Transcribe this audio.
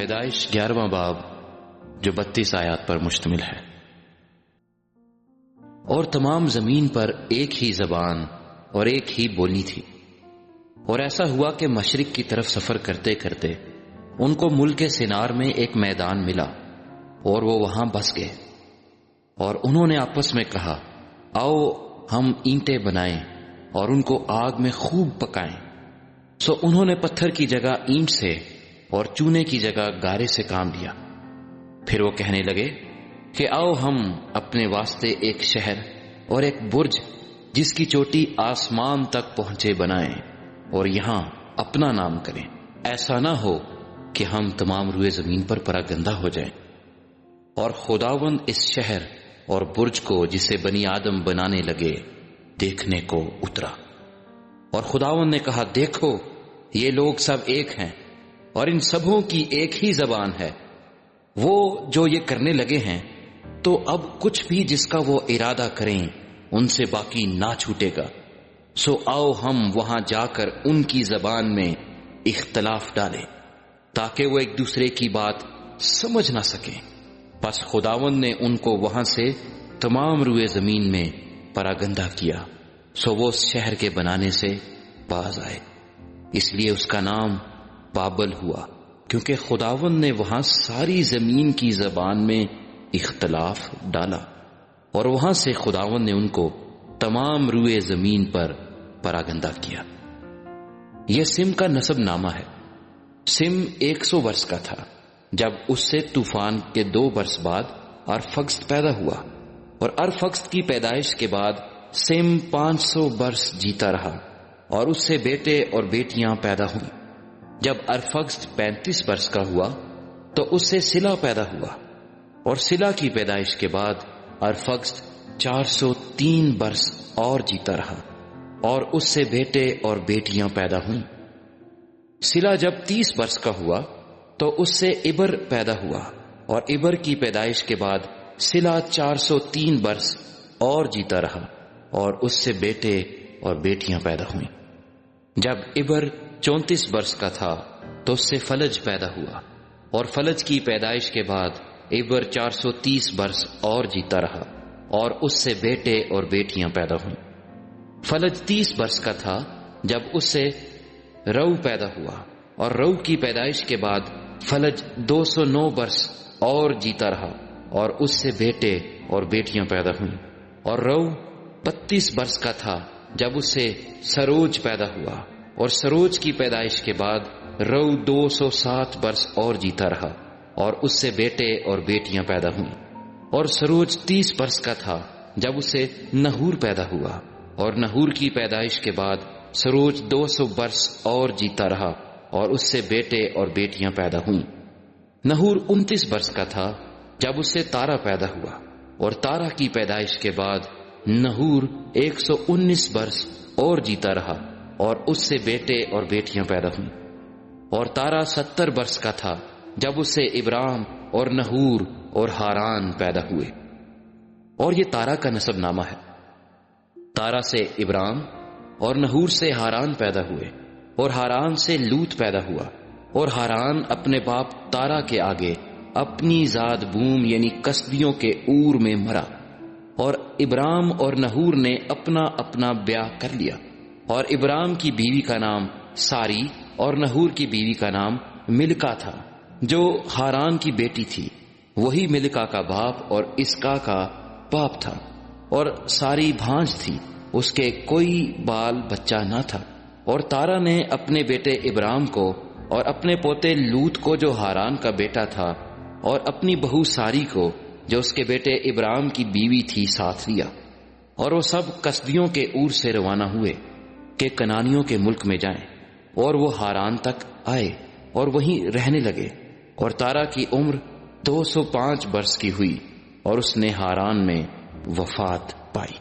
پیدائش 11واں باب جو 32 آیات پر مشتمل ہے۔ اور تمام زمین پر ایک ہی زبان اور ایک ہی بولی تھی، اور ایسا ہوا کہ مشرق کی طرف سفر کرتے کرتے ان کو ملک سنار میں ایک میدان ملا، اور وہ وہاں بس گئے۔ اور انہوں نے آپس میں کہا، آؤ ہم اینٹیں بنائیں اور ان کو آگ میں خوب پکائیں۔ سو انہوں نے پتھر کی جگہ اینٹ سے اور چونے کی جگہ گارے سے کام لیا۔ پھر وہ کہنے لگے کہ آؤ ہم اپنے واسطے ایک شہر اور ایک برج جس کی چوٹی آسمان تک پہنچے بنائیں، اور یہاں اپنا نام کریں۔ ایسا نہ ہو کہ ہم تمام روئے زمین پر پراگندہ ہو جائیں۔ اور خداوند اس شہر اور برج کو جسے بنی آدم بنانے لگے دیکھنے کو اترا، اور خداوند نے کہا، دیکھو یہ لوگ سب ایک ہیں اور ان سبوں کی ایک ہی زبان ہے۔ وہ جو یہ کرنے لگے ہیں تو اب کچھ بھی جس کا وہ ارادہ کریں ان سے باقی نہ چھوٹے گا۔ سو آؤ ہم وہاں جا کر ان کی زبان میں اختلاف ڈالیں تاکہ وہ ایک دوسرے کی بات سمجھ نہ سکیں۔ پس خداوند نے ان کو وہاں سے تمام روئے زمین میں پراگندہ کیا، سو وہ اس شہر کے بنانے سے باز آئے۔ اس لیے اس کا نام بابل ہوا، کیونکہ خداوند نے وہاں ساری زمین کی زبان میں اختلاف ڈالا، اور وہاں سے خداوند نے ان کو تمام روئے زمین پر پراگندہ کیا۔ یہ سم کا نسب نامہ ہے۔ سم 100 برس کا تھا جب اس سے طوفان کے 2 برس بعد ارفکسد پیدا ہوا، اور ارفکسد کی پیدائش کے بعد سم 500 برس جیتا رہا، اور اس سے بیٹے اور بیٹیاں پیدا ہوئیں۔ جب ارفکسد 35 برس کا ہوا تو اس سے سلا پیدا ہوا، اور سلا کی پیدائش کے بعد ارفکسد 403 برس اور جیتا رہا، اور اس سے بیٹے اور بیٹیاں پیدا ہوئیں۔ سلا جب 30 برس کا ہوا تو اس سے ابر پیدا ہوا، اور ابر کی پیدائش کے بعد سلا 403 برس اور جیتا رہا، اور اس سے بیٹے اور بیٹیاں پیدا ہوئیں۔ جب ابر 34 برس کا تھا تو اس سے فلج پیدا ہوا، اور فلج کی پیدائش کے بعد ابر 430 برس اور جیتا رہا، اور اس سے بیٹے اور بیٹیاں پیدا ہوئیں۔ فلج 30 برس کا تھا جب اس سے رو پیدا ہوا، اور رو کی پیدائش کے بعد فلج 209 برس اور جیتا رہا، اور اس سے بیٹے اور بیٹیاں پیدا ہوئیں۔ اور رو 32 برس کا تھا جب اس سے سروج پیدا ہوا، اور سروج کی پیدائش کے بعد رو 207 برس اور جیتا رہا، اور اس سے بیٹے اور بیٹیاں پیدا ہوئیں۔ اور سروج 30 برس کا تھا جب اسے نہور پیدا ہوا، اور نہور کی پیدائش کے بعد سروج 200 برس اور جیتا رہا، اور اس سے بیٹے اور بیٹیاں پیدا ہوئیں۔ نہور 29 برس کا تھا جب اس سے تارا پیدا ہوا، اور تارا کی پیدائش کے بعد نہور 119 برس اور جیتا رہا، اور اس سے بیٹے اور بیٹیاں پیدا ہوئیں۔ اور تارا 70 برس کا تھا جب اس سے ابرام اور نہور اور ہاران پیدا ہوئے۔ اور یہ تارا کا نسب نامہ ہے۔ تارا سے ابرام اور نہور سے ہاران پیدا ہوئے، اور ہاران سے لوط پیدا ہوا، اور ہاران اپنے باپ تارا کے آگے اپنی ذات بوم یعنی کسبیوں کے اور میں مرا۔ اور ابرام اور نہور نے اپنا اپنا بیاہ کر لیا، اور ابرام کی بیوی کا نام ساری اور نہور کی بیوی کا نام ملکا تھا جو ہاران کی بیٹی تھی۔ وہی ملکا کا باپ اور اسکا کا باپ تھا، اور ساری بھانج تھی، اس کے کوئی بال بچہ نہ تھا۔ اور تارا نے اپنے بیٹے ابرام کو اور اپنے پوتے لوط کو جو ہاران کا بیٹا تھا، اور اپنی بہو ساری کو جو اس کے بیٹے ابرام کی بیوی تھی ساتھ لیا، اور وہ سب کسبیوں کے اور سے روانہ ہوئے کہ کنانیوں کے ملک میں جائیں، اور وہ ہاران تک آئے اور وہیں رہنے لگے۔ اور تارا کی عمر 205 برس کی ہوئی، اور اس نے ہاران میں وفات پائی۔